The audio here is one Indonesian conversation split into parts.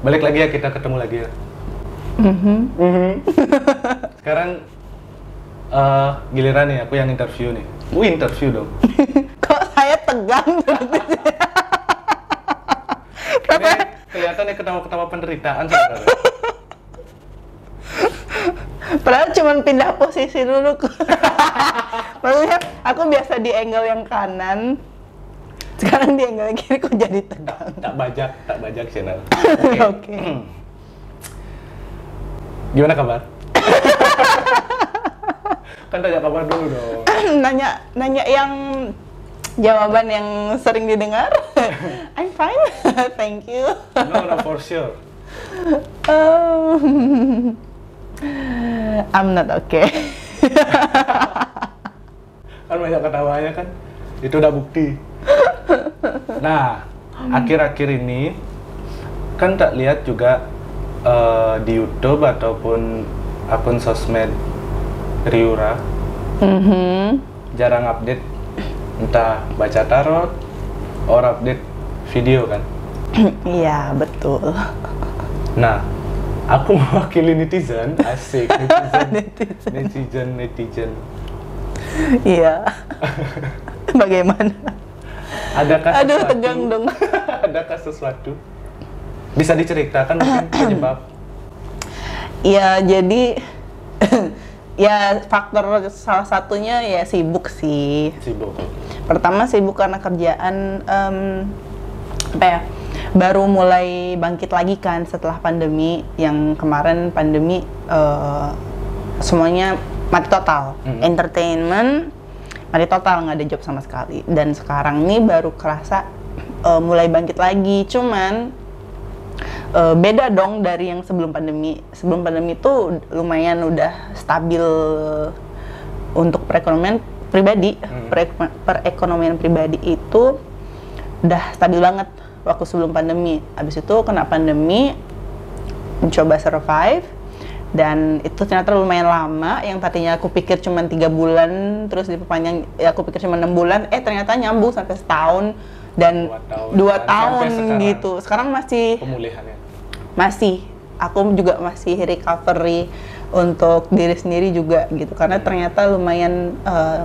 Balik lagi ya, kita ketemu lagi ya. Sekarang giliran nih, aku yang interview nih. Interview dong. Kok saya tegang? Ini kelihatan ya ketawa-ketawa penderitaan sebenarnya. Padahal cuma pindah posisi dulu. Maksudnya aku biasa di angle yang kanan, sekarang di angle yang kiri kok jadi tegang. Tak bajak channel. Oke. Gimana kabar? Kan tanya kabar dulu dong. nanya yang jawaban yang sering didengar. I'm fine, thank you. No, for sure. I'm not okay. Kan banyak ketawanya kan, itu udah bukti. Nah, akhir-akhir ini kan tak lihat juga di YouTube ataupun akun sosmed Riura jarang update, entah baca tarot or update video kan. Iya, betul. Nah, aku mewakili netizen, asik netizen. Iya. Bagaimana? Adakah Aduh, sesuatu? tegang dong. Adakah sesuatu? Bisa diceritakan mungkin penyebab? Ya, jadi ya faktor salah satunya ya sibuk sih. Sibuk. Pertama sibuk karena kerjaan apa ya? Baru mulai bangkit lagi kan setelah pandemi. Yang kemarin pandemi semuanya mati total. Entertainment mati total, nggak ada job sama sekali. Dan sekarang nih baru kerasa mulai bangkit lagi. Cuman beda dong dari yang sebelum pandemi. Sebelum pandemi itu lumayan udah stabil untuk perekonomian pribadi. Perekonomian pribadi itu udah stabil banget waktu sebelum pandemi. Habis itu kena pandemi, mencoba survive, dan itu ternyata lumayan lama. Yang tadinya aku pikir cuma 3 bulan, terus diperpanjang, ya aku pikir cuma 6 bulan, ternyata nyambung sampai setahun dan 2 tahun gitu. Sekarang masih Pemulihannya. Masih, aku juga masih recovery untuk diri sendiri juga gitu, karena ternyata lumayan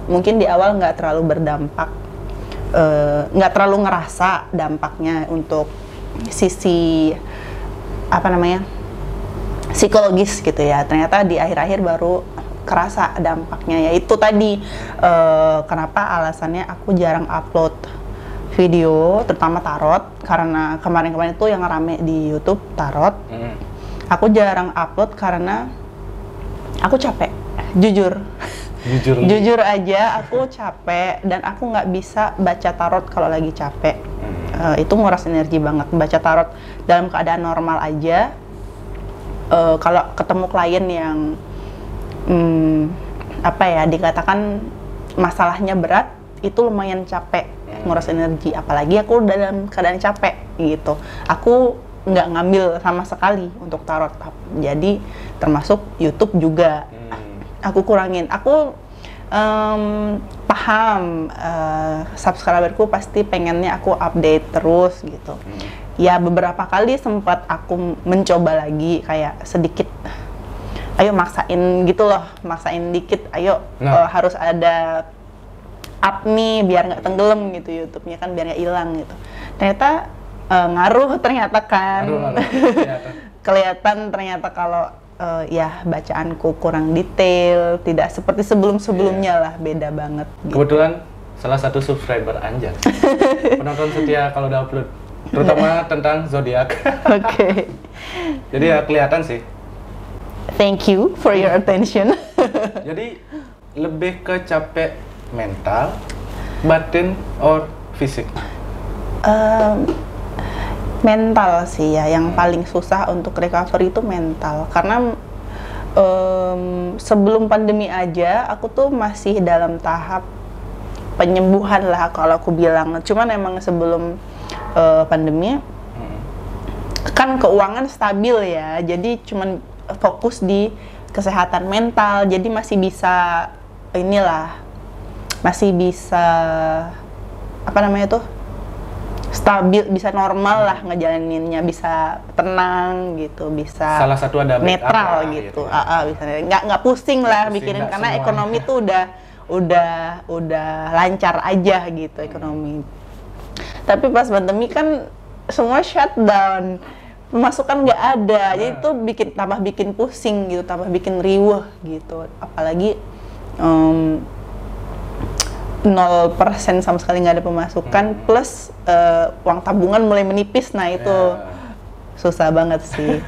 mungkin di awal nggak terlalu berdampak, nggak terlalu ngerasa dampaknya untuk sisi apa namanya psikologis gitu ya. Ternyata di akhir-akhir baru kerasa dampaknya, yaitu tadi kenapa alasannya aku jarang upload video, terutama tarot, karena kemarin-kemarin itu yang rame di YouTube tarot. Aku jarang upload karena aku capek, jujur aja aku capek, dan aku nggak bisa baca tarot kalau lagi capek. Itu nguras energi banget. Baca tarot dalam keadaan normal aja, kalau ketemu klien yang apa ya, dikatakan masalahnya berat, itu lumayan capek, nguras energi. Apalagi aku dalam keadaan capek gitu, aku nggak ngambil sama sekali untuk tarot. Jadi termasuk YouTube juga aku kurangin. Aku paham subscriberku pasti pengennya aku update terus gitu. Ya beberapa kali sempat aku mencoba lagi, kayak sedikit ayo maksain gitu loh, maksain dikit, ayo harus ada up nih biar nggak tenggelam gitu YouTube-nya kan, biar nggak hilang gitu. Ternyata ngaruh ternyata kan. Kelihatan ternyata kalau ya bacaanku kurang detail, tidak seperti sebelum-sebelumnya lah, beda banget gitu. Kebetulan salah satu subscriber Anjas, penonton setia kalau udah upload, terutama tentang zodiak. Oke. Jadi ya kelihatan sih. Thank you for your attention. Jadi lebih ke capek mental, batin, or fisik? Mental sih ya, yang paling susah untuk recovery itu mental. Karena sebelum pandemi aja, aku tuh masih dalam tahap penyembuhan lah kalau aku bilang. Cuman emang sebelum pandemi, kan keuangan stabil ya, jadi cuman fokus di kesehatan mental. Jadi masih bisa inilah, masih bisa apa namanya tuh, stabil, bisa normal lah ngejalaninnya, bisa tenang gitu, bisa Salah satu ada backup netral lah, gitu, ya. bisa nggak pusing lah Pusing, mikirin nggak karena semuanya. ekonomi tuh udah lancar aja gitu ekonomi. Tapi pas pandemi kan semua shutdown, pemasukan nggak ada, jadi itu tambah bikin pusing gitu, tambah bikin riweuh gitu. Apalagi 0% sama sekali nggak ada pemasukan, plus uang tabungan mulai menipis, nah itu susah banget sih.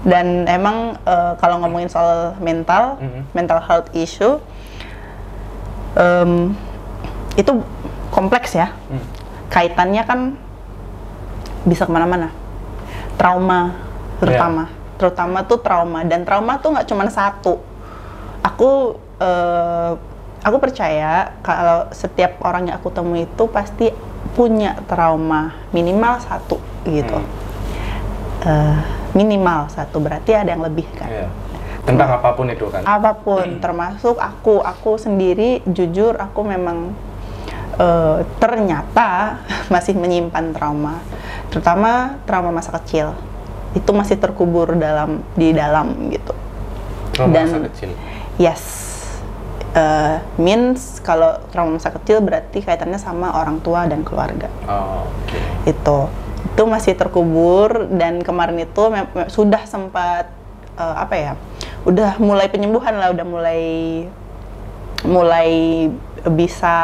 Dan emang kalau ngomongin soal mental health issue, itu kompleks ya. Kaitannya kan bisa kemana-mana. Trauma terutama tuh trauma, dan trauma tuh nggak cuma satu. Aku percaya kalau setiap orang yang aku temui itu pasti punya trauma minimal satu gitu. Minimal satu, berarti ada yang lebih kan. Tentang apapun itu kan. Apapun, termasuk aku sendiri, jujur aku memang ternyata masih menyimpan trauma, terutama trauma masa kecil. Itu masih terkubur di dalam gitu. Trauma masa kecil. Yes. Means kalau trauma masa kecil berarti kaitannya sama orang tua dan keluarga. Itu masih terkubur, dan kemarin itu sudah sempat udah mulai penyembuhan lah, udah mulai bisa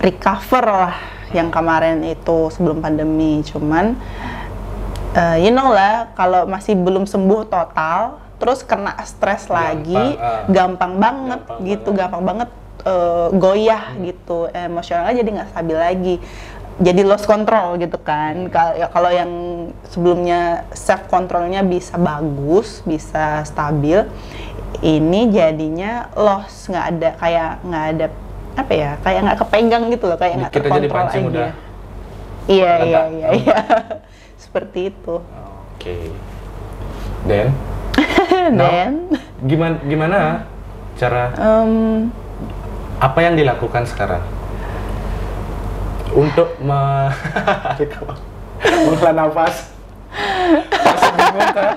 recover lah yang kemarin itu sebelum pandemi. Cuman you know lah, kalau masih belum sembuh total terus kena stres lagi, gampang banget goyah gitu, emosionalnya jadi nggak stabil lagi, jadi lost control gitu kan. Kalau yang sebelumnya self controlnya bisa bagus, bisa stabil, ini jadinya lost, nggak ada kayak nggak kepegang gitu loh, kayak nggak terkontrol aja. Iya. Seperti itu. Dan gimana cara apa yang dilakukan sekarang untuk menghela nafas? Masih bingung kah?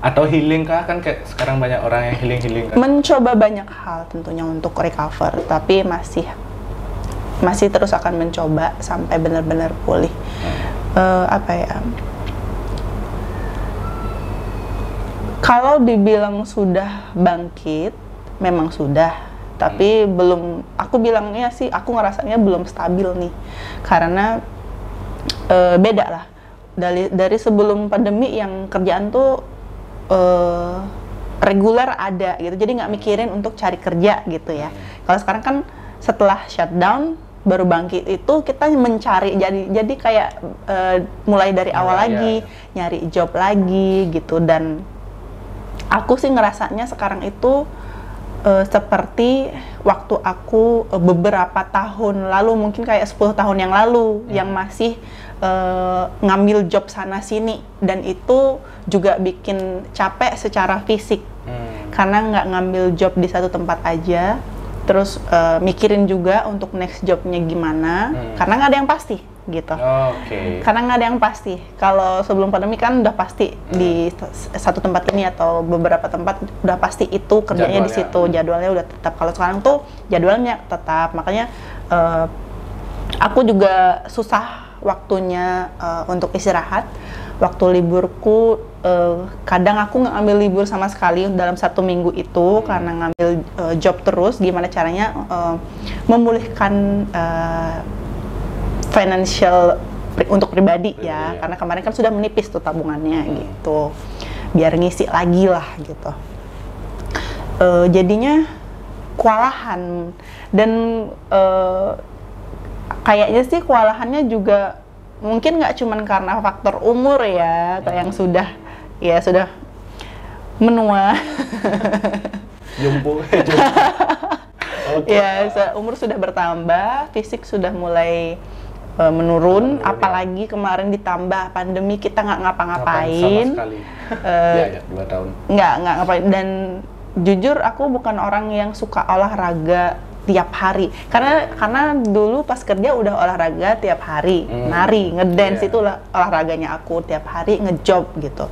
Atau healing kah? Kan kayak sekarang banyak orang yang healing kan? Mencoba banyak hal tentunya untuk recover, tapi masih terus akan mencoba sampai benar-benar pulih. Kalau dibilang sudah bangkit, memang sudah, tapi belum. Aku bilangnya sih, aku ngerasanya belum stabil nih, karena beda lah dari sebelum pandemi yang kerjaan tuh reguler ada gitu, jadi nggak mikirin untuk cari kerja gitu ya. Kalau sekarang kan setelah shutdown baru bangkit itu kita mencari, jadi kayak mulai dari awal lagi, nyari job lagi gitu. Dan aku sih ngerasanya sekarang itu seperti waktu aku beberapa tahun lalu, mungkin kayak 10 tahun yang lalu, yang masih ngambil job sana sini, dan itu juga bikin capek secara fisik, karena nggak ngambil job di satu tempat aja, terus mikirin juga untuk next jobnya gimana, karena nggak ada yang pasti gitu. Karena nggak ada yang pasti. Kalau sebelum pandemi kan udah pasti di satu tempat ini atau beberapa tempat udah pasti itu kerjanya di situ, jadwalnya udah tetap. Kalau sekarang tuh jadwalnya tetap, makanya aku juga susah waktunya untuk istirahat. Waktu liburku kadang aku nggak ambil libur sama sekali dalam 1 minggu itu, karena ngambil job terus. Gimana caranya memulihkan financial untuk pribadi ya, karena kemarin kan sudah menipis tuh tabungannya gitu, biar ngisi lagi lah gitu. Jadinya kewalahan, dan kayaknya sih kewalahannya juga mungkin nggak cuman karena faktor umur ya, kayak yang sudah menua. Jumbo. Ya, umur sudah bertambah, fisik sudah mulai menurun, apalagi kemarin ditambah pandemi, kita nggak ngapa-ngapain. Sama sekali. Ya, 2 tahun. Nggak ngapain. Dan jujur aku bukan orang yang suka olahraga tiap hari. Karena dulu pas kerja udah olahraga tiap hari, nari, ngedance itu olahraganya aku tiap hari, ngejob gitu.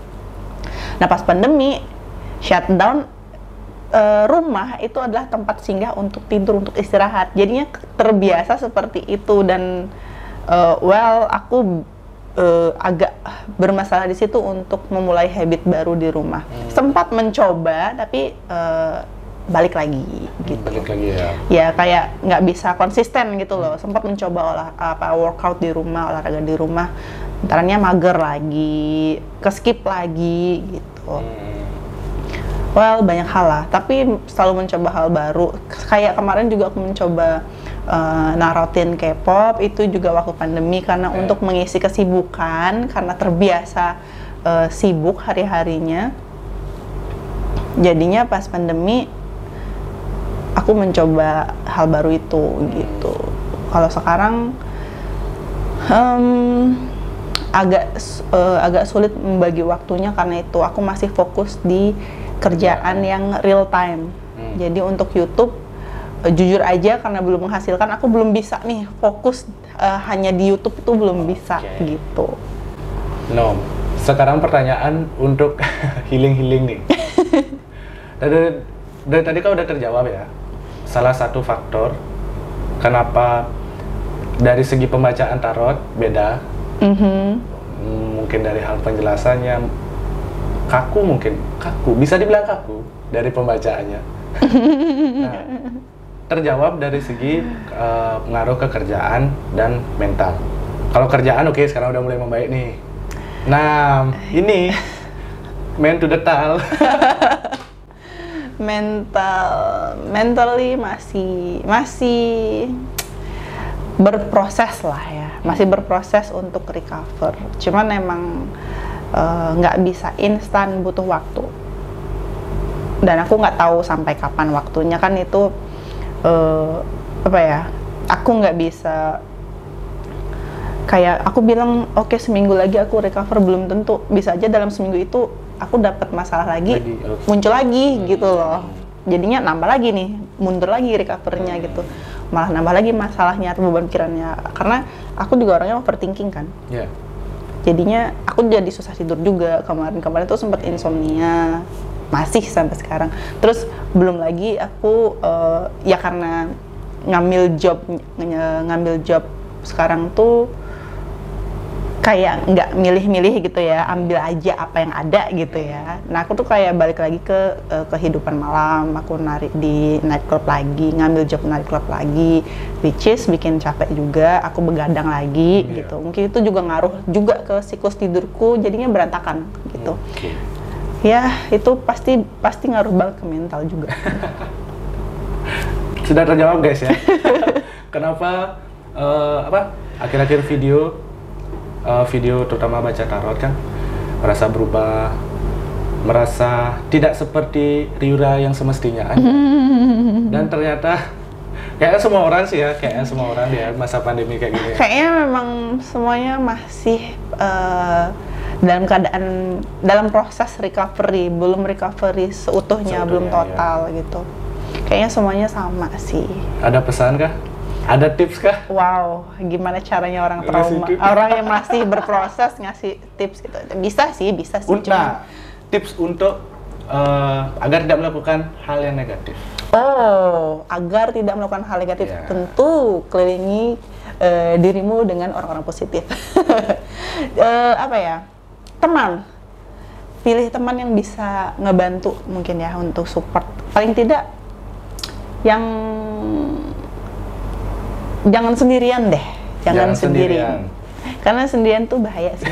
Nah pas pandemi shutdown, rumah itu adalah tempat singgah untuk tidur, untuk istirahat. Jadinya terbiasa seperti itu dan aku agak bermasalah di situ untuk memulai habit baru di rumah. Sempat mencoba tapi balik lagi gitu. Balik lagi ya. Ya kayak nggak bisa konsisten gitu loh. Sempat mencoba workout di rumah, olahraga di rumah, antaranya mager lagi, keskip lagi gitu. Well, banyak hal lah, tapi selalu mencoba hal baru. Kayak kemarin juga aku mencoba narotin K-pop, itu juga waktu pandemi karena untuk mengisi kesibukan, karena terbiasa sibuk hari-harinya. Jadinya pas pandemi, aku mencoba hal baru itu gitu. Kalau sekarang agak sulit membagi waktunya karena itu aku masih fokus di kerjaan yang real time. Jadi untuk YouTube, jujur aja karena belum menghasilkan, aku belum bisa nih fokus hanya di YouTube, itu belum bisa gitu. No, sekarang pertanyaan untuk healing nih. Dari tadi kau udah terjawab ya. Salah satu faktor kenapa dari segi pembacaan tarot beda. Mungkin dari hal penjelasannya kaku, bisa dibilang kaku dari pembacaannya. Nah, terjawab dari segi pengaruh ke kerjaan dan mental. Kalau kerjaan oke, sekarang udah mulai membaik nih. Nah, ini mental mentally masih berproses lah ya, masih berproses untuk recover. Cuman emang nggak bisa instan, butuh waktu. Dan aku nggak tahu sampai kapan waktunya, kan itu aku nggak bisa kayak aku bilang oke, seminggu lagi aku recover, belum tentu. Bisa aja dalam seminggu itu aku dapat masalah lagi muncul lagi gitu loh. Jadinya nambah lagi nih, mundur lagi recovernya gitu, malah nambah lagi masalahnya atau beban pikirannya, karena aku juga orangnya overthinking kan. Jadinya aku jadi susah tidur juga. Kemarin tuh sempat insomnia, masih sampai sekarang. Terus belum lagi aku ya karena ngambil job sekarang tuh kayak nggak milih-milih gitu ya, ambil aja apa yang ada gitu ya. Nah aku tuh kayak balik lagi ke kehidupan malam, aku nari di nightclub lagi, ngambil job nightclub lagi, which is bikin capek juga, aku begadang lagi gitu. Mungkin itu juga ngaruh juga ke siklus tidurku, jadinya berantakan gitu. Ya itu pasti ngaruh banget ke mental juga. Sudah terjawab guys ya. Kenapa akhir-akhir video terutama baca tarot kan merasa berubah, merasa tidak seperti Ryura yang semestinya ada. Dan ternyata kayaknya semua orang sih ya, di masa pandemi kayak gini. Kayaknya memang semuanya masih dalam proses recovery, belum recovery seutuhnya, belum total gitu. Kayaknya semuanya sama sih. Ada pesan kah? Ada tips kah? Wow, gimana caranya orang trauma, orang yang masih berproses ngasih tips gitu? Bisa sih. Nah, tips untuk agar tidak melakukan hal yang negatif. Oh, agar tidak melakukan hal negatif, tentu kelilingi dirimu dengan orang-orang positif. Teman. Pilih teman yang bisa ngebantu mungkin ya untuk support. Paling tidak yang jangan sendirian deh, jangan sendirian. Karena sendirian tuh bahaya sih.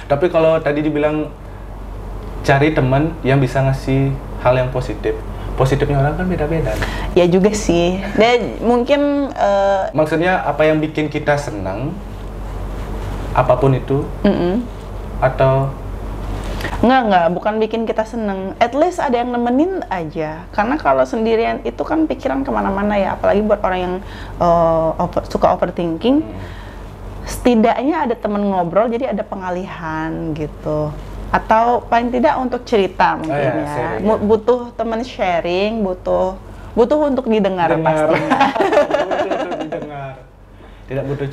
Tapi kalau tadi dibilang cari teman yang bisa ngasih hal yang positif, positifnya orang kan beda-beda. Ya juga sih. Dan mungkin maksudnya apa yang bikin kita senang, apapun itu, atau Enggak, bukan bikin kita seneng. At least ada yang nemenin aja. Karena kalau sendirian itu kan pikiran kemana-mana ya. Apalagi buat orang yang suka overthinking. Setidaknya ada temen ngobrol, jadi ada pengalihan gitu. Atau paling tidak untuk cerita mungkin sharing, butuh temen sharing, butuh butuh untuk didengar pasti. Butuh untuk didengar. Tidak butuh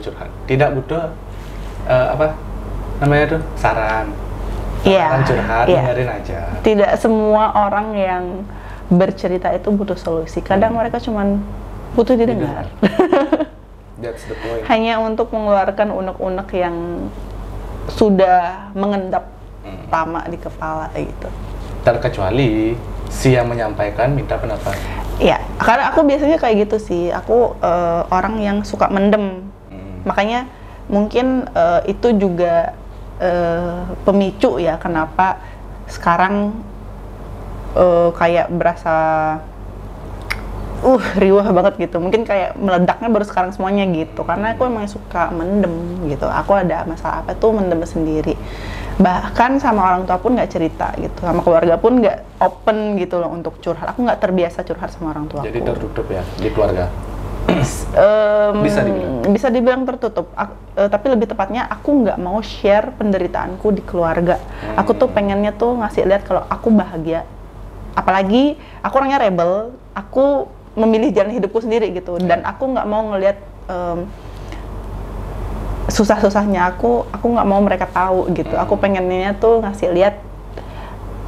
curhat. Tidak butuh apa namanya tuh, saran. Iya. Curhat, dengerin aja. Tidak semua orang yang bercerita itu butuh solusi. Kadang mereka cuman butuh didengar. That's the point. Hanya untuk mengeluarkan unek-unek yang sudah mengendap lama di kepala gitu. Terkecuali si yang menyampaikan minta pendapat. Iya, karena aku biasanya kayak gitu sih. Aku orang yang suka mendem. Makanya mungkin itu juga pemicu ya kenapa sekarang kayak berasa riuh banget gitu. Mungkin kayak meledaknya baru sekarang semuanya gitu. Karena aku emang suka mendem gitu. Aku ada masalah apa tuh mendem sendiri. Bahkan sama orang tua pun nggak cerita gitu. Sama keluarga pun nggak open gitu loh untuk curhat. Aku nggak terbiasa curhat sama orang tua. Jadi tertutup ya di keluarga? Bisa dibilang tertutup. Tapi lebih tepatnya aku nggak mau share penderitaanku di keluarga. Aku tuh pengennya tuh ngasih lihat kalau aku bahagia. Apalagi aku orangnya rebel. Aku memilih jalan hidupku sendiri gitu, dan aku nggak mau ngelihat susah-susahnya aku nggak mau mereka tahu gitu. Aku pengennya tuh ngasih lihat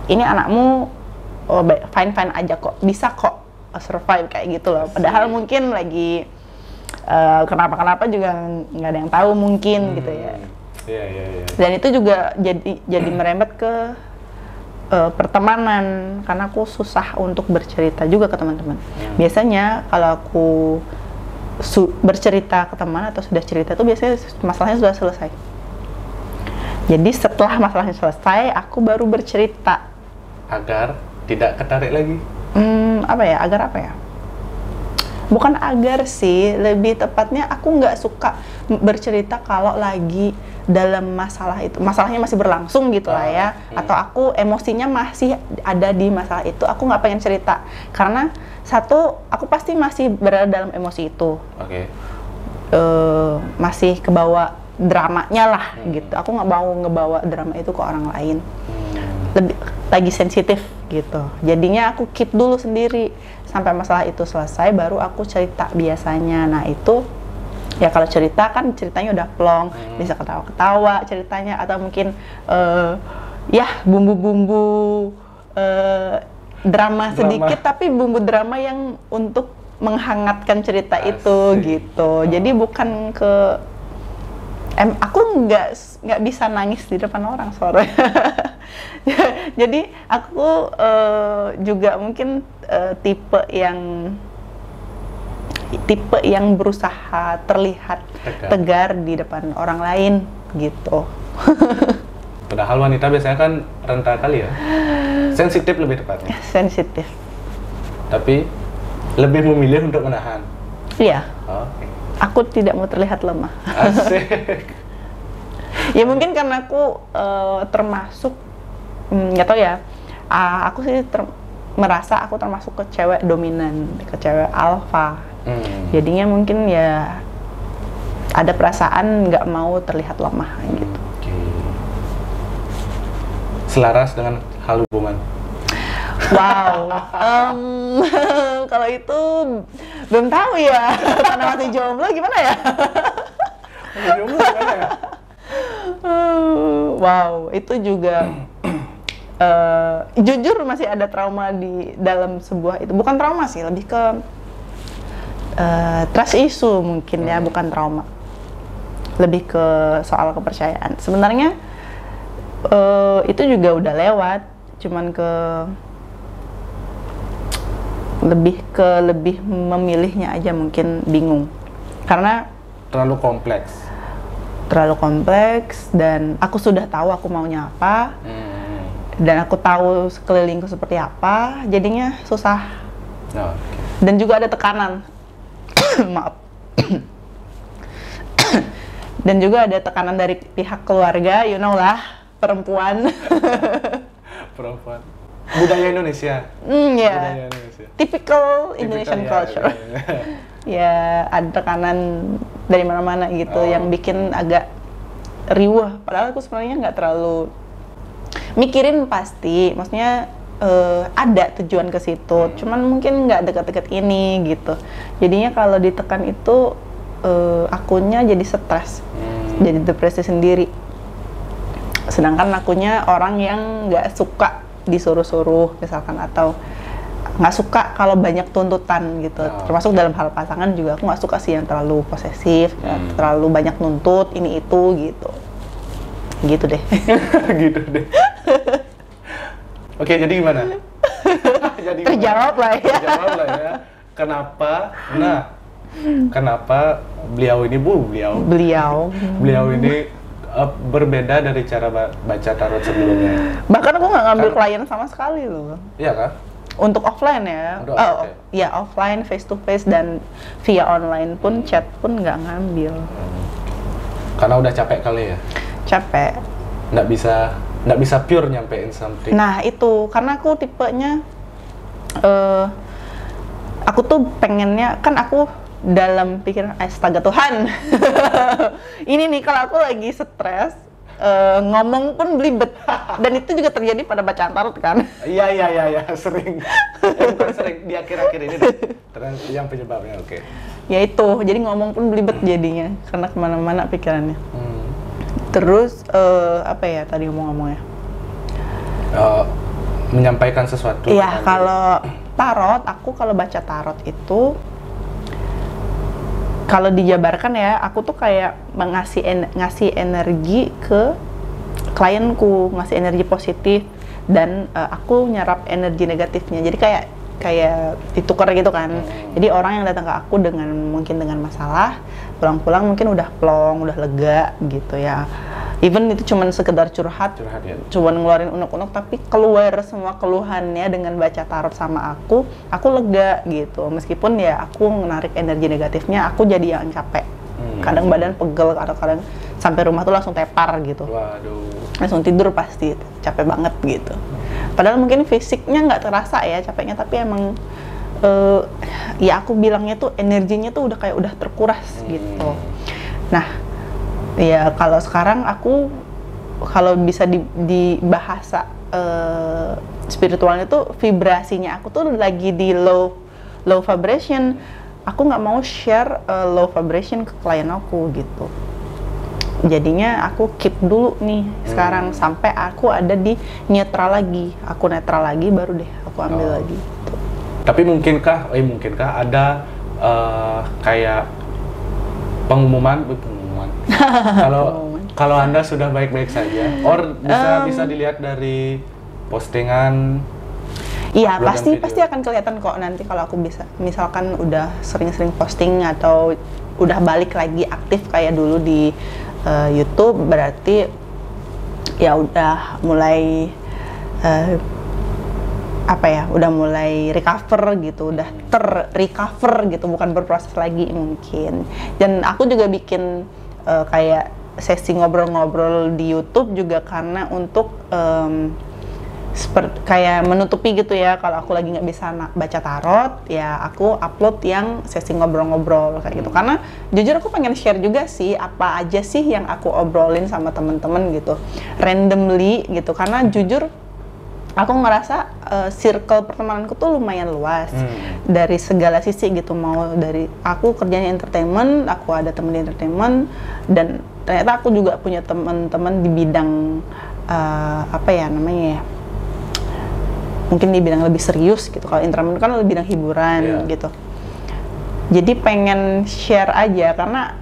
ini anakmu fine aja kok, bisa kok survive kayak gitu loh. Padahal mungkin lagi kenapa juga nggak ada yang tahu mungkin gitu ya. Dan itu juga jadi merembet ke pertemanan, karena aku susah untuk bercerita juga ke teman-teman. Biasanya kalau aku bercerita ke teman atau sudah cerita itu biasanya masalahnya sudah selesai. Jadi setelah masalahnya selesai, aku baru bercerita. Agar tidak ketarik lagi? Agar apa ya? Bukan agar sih, lebih tepatnya aku nggak suka bercerita kalau lagi dalam masalah itu, masalahnya masih berlangsung gitu lah ya, atau aku emosinya masih ada di masalah itu, aku nggak pengen cerita karena satu, aku pasti masih berada dalam emosi itu, masih kebawa dramanya lah gitu, aku nggak mau ngebawa drama itu ke orang lain, lebih lagi sensitif gitu, jadinya aku keep dulu sendiri sampai masalah itu selesai, baru aku cerita biasanya. Nah itu ya kalau cerita kan ceritanya udah plong, bisa ketawa-ketawa ceritanya, atau mungkin ya bumbu-bumbu drama sedikit, tapi bumbu drama yang untuk menghangatkan cerita itu gitu. Jadi bukan ke aku nggak bisa nangis di depan orang soalnya. Jadi aku juga mungkin tipe yang berusaha terlihat tegar di depan orang lain gitu. Padahal wanita biasanya kan rentan kali ya, sensitif lebih tepatnya. Sensitif. Tapi lebih memilih untuk menahan. Iya. Aku tidak mau terlihat lemah. Asik. Ya mungkin karena aku termasuk, nggak tahu ya. Aku sih merasa aku termasuk ke cewek dominan, ke cewek alpha. Jadinya mungkin ya ada perasaan nggak mau terlihat lemah gitu. Selaras dengan hal hubungan? Wow, kalau itu belum tahu ya, karena masih jomblo gimana ya? Wow, itu juga jujur masih ada trauma di dalam sebuah itu. Bukan trauma sih, lebih ke trust issue mungkin ya, bukan trauma. Lebih ke soal kepercayaan. Sebenarnya itu juga udah lewat, cuman lebih memilihnya aja mungkin bingung. Karena terlalu kompleks dan aku sudah tahu aku maunya apa. Dan aku tahu sekelilingku seperti apa, jadinya susah. Dan juga ada tekanan. Maaf. Dan juga ada tekanan dari pihak keluarga, you know lah, perempuan. Budaya Indonesia. Budaya Indonesia. Typical Indonesian culture. Ya, ada tekanan dari mana-mana gitu yang bikin agak riuh. Padahal aku sebenarnya nggak terlalu mikirin pasti. Maksudnya ada tujuan ke situ, cuman mungkin nggak deket-deket ini gitu. Jadinya kalau ditekan itu akunya jadi stres, jadi depresi sendiri. Sedangkan akunya orang yang nggak suka disuruh-suruh misalkan, atau nggak suka kalau banyak tuntutan gitu. Termasuk dalam hal pasangan juga aku nggak suka sih yang terlalu posesif, terlalu banyak nuntut ini itu gitu. Gitu deh. Gitu deh. Oke, jadi gimana? Terjawab lah ya. Terjawab lah ya. Kenapa beliau ini berbeda dari cara baca tarot sebelumnya? Bahkan aku nggak ngambil klien sama sekali loh. Iya kan? Untuk offline ya. Ya offline, face to face, dan via online pun chat pun nggak ngambil. Karena udah capek kali ya? Capek. Nggak bisa pure nyampein something. Nah itu, karena aku tipenya aku tuh pengennya, kan aku dalam pikiran astaga Tuhan. Ini nih kalau aku lagi stres, ngomong pun belibet. Dan itu juga terjadi pada bacaan tarot kan. Iya, sering. Bukan sering, di akhir-akhir ini deh. Terus yang penyebabnya, oke. Ya itu, jadi ngomong pun belibet jadinya, karena kemana-mana pikirannya. Terus apa ya tadi ngomong-ngomongnya? Menyampaikan sesuatu. Iya, kalau tarot, aku kalau baca tarot itu, kalau dijabarkan ya, aku tuh kayak ngasih energi ke klienku, ngasih energi positif, dan aku nyerap energi negatifnya. Jadi kayak ditukar gitu kan. Jadi orang yang datang ke aku mungkin dengan masalah, pulang-pulang mungkin udah plong, udah lega gitu ya. Even itu cuman sekedar curhat ya. Cuman ngeluarin unek-unek, tapi keluar semua keluhannya dengan baca tarot sama aku lega gitu. Meskipun ya aku menarik energi negatifnya, aku jadi yang capek. Kadang badan pegel, kadang sampai rumah tuh langsung tepar gitu. Waduh. Langsung tidur pasti, capek banget gitu. Padahal mungkin fisiknya nggak terasa ya capeknya, tapi emang ya aku bilangnya tuh energinya tuh udah terkuras gitu. Nah, ya kalau sekarang aku kalau bisa di bahasa spiritualnya tuh vibrasinya aku tuh lagi di low vibration. Aku nggak mau share low vibration ke klien aku gitu. Jadinya aku keep dulu nih sekarang sampai aku ada di netral lagi. Aku netral lagi baru deh aku ambil lagi. Gitu. Tapi mungkinkah ada kayak pengumuman kalau Anda sudah baik-baik saja, or bisa dilihat dari postingan. Iya, pasti akan kelihatan kok nanti kalau aku bisa, misalkan udah sering-sering posting atau udah balik lagi aktif kayak dulu di YouTube, berarti ya udah mulai udah mulai recover gitu, udah ter-recover gitu, bukan berproses lagi mungkin. Dan aku juga bikin kayak sesi ngobrol-ngobrol di YouTube juga karena untuk kayak menutupi gitu ya, kalau aku lagi nggak bisa baca tarot ya aku upload yang sesi ngobrol-ngobrol kayak gitu. Karena jujur aku pengen share juga sih apa aja sih yang aku obrolin sama temen-temen gitu, randomly gitu. Karena jujur aku ngerasa circle pertemananku tuh lumayan luas dari segala sisi gitu. Mau dari aku kerjanya entertainment, aku ada temen di entertainment, dan ternyata aku juga punya teman-teman di bidang mungkin di bidang lebih serius gitu. Kalau entertainment kan lebih bidang hiburan gitu. Jadi pengen share aja karena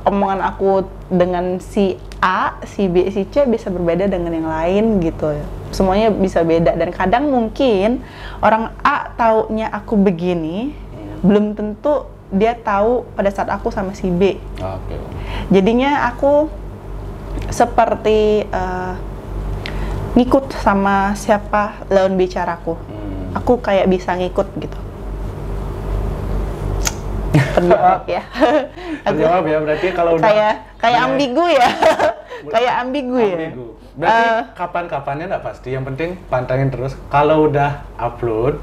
omongan aku dengan si A, si B, si C bisa berbeda dengan yang lain gitu. Semuanya bisa beda, dan kadang mungkin orang A taunya aku begini, belum tentu dia tahu pada saat aku sama si B. Jadinya aku seperti ngikut sama siapa lawan bicaraku. Aku kayak bisa ngikut gitu. Terjawab ya. Terjawab ya, berarti kalau udah kayak ambigu ya. Kayak ambigu ya. Berarti kapan-kapannya nggak pasti, yang penting pantengin terus. Kalau udah upload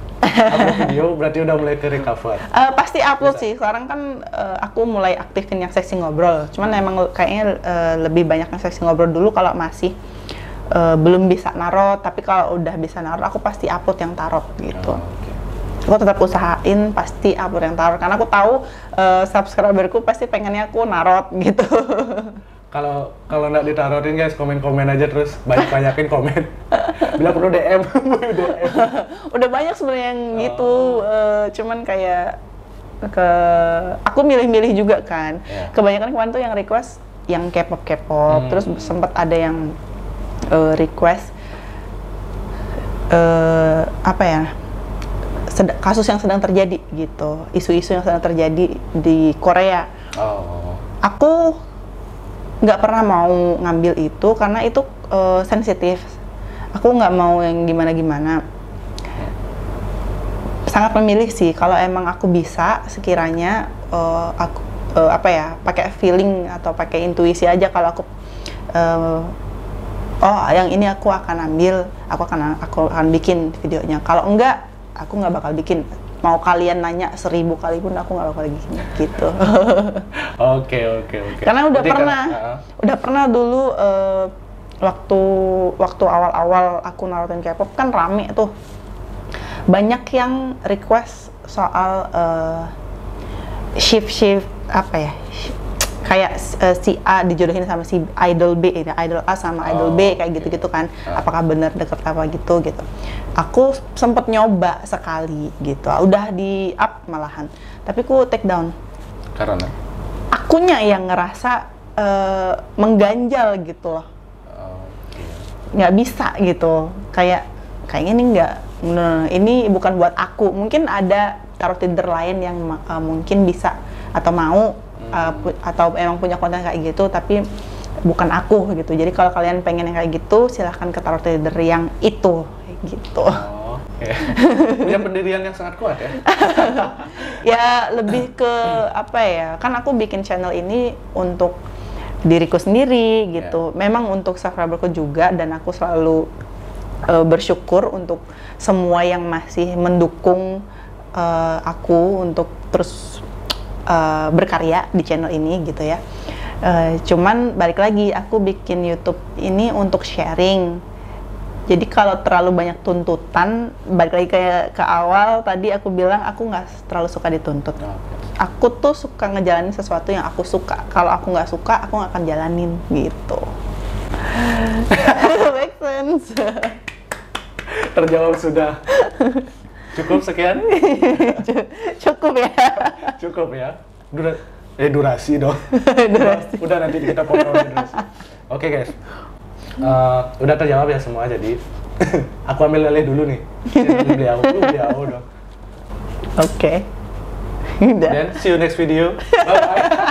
video berarti udah mulai ke recover. Pasti upload sih. Sekarang kan aku mulai aktifin yang sesi ngobrol. Cuman emang kayaknya lebih banyak yang sesi ngobrol dulu kalau masih belum bisa narot, tapi kalau udah bisa narot aku pasti upload yang tarot gitu. Aku tetap usahain pasti upload yang tarot karena aku tahu subscriberku pasti pengennya aku narot gitu. Kalau nggak ditarotin guys, komen-komen aja terus banyakin komen. Bila perlu DM, DM. Udah banyak sebenarnya yang gitu, cuman kayak aku milih-milih juga kan. Kebanyakan kemarin tuh yang request yang K-pop, terus sempat ada yang request apa ya, kasus yang sedang terjadi gitu, isu-isu yang sedang terjadi di Korea. Aku nggak pernah mau ngambil itu karena itu sensitif. Aku nggak mau yang gimana-gimana. Sangat memilih sih. Kalau emang aku bisa, sekiranya aku apa ya, pakai feeling atau pakai intuisi aja. Kalau aku yang ini aku akan ambil, aku akan bikin videonya. Kalau enggak, aku nggak bakal bikin. Mau kalian nanya 1000 kali pun aku nggak bakal bikin gitu. Oke. Karena udah pernah dulu waktu awal-awal aku narutin K-pop kan rame tuh. Banyak yang request soal shift apa ya? Kayak si A dijodohin sama si idol B, idol A sama idol B kayak gitu-gitu kan. Apakah benar deket apa gitu. Aku sempet nyoba sekali gitu. Udah di up malahan. Tapi aku take down. Karena akunya yang ngerasa mengganjal gitu loh. Nggak bisa gitu. Kayaknya ini ini bukan buat aku. Mungkin ada tarot reader lain yang mungkin bisa atau mau atau emang punya konten kayak gitu, tapi bukan aku gitu. Jadi kalau kalian pengen yang kayak gitu, silahkan ke tarot reader yang itu gitu. Punya pendirian yang sangat kuat ya. Ya lebih ke apa ya, kan aku bikin channel ini untuk diriku sendiri gitu. Memang untuk subscriberku juga, dan aku selalu bersyukur untuk semua yang masih mendukung aku untuk terus berkarya di channel ini gitu ya. Cuman balik lagi, aku bikin YouTube ini untuk sharing. Jadi kalau terlalu banyak tuntutan, balik lagi ke awal tadi aku bilang aku nggak terlalu suka dituntut. Aku tuh suka ngejalanin sesuatu yang aku suka. Kalau aku nggak suka, aku nggak akan jalanin gitu. Make sense. Terjawab sudah. Cukup sekian? Cukup ya. Cukup ya. Durasi dong. Durasi. Udah nanti kita potong durasi. Oke guys. Udah terjawab ya semua, jadi aku ambil lele dulu nih. Beliau dong. Oke. Then see you next video. Bye bye.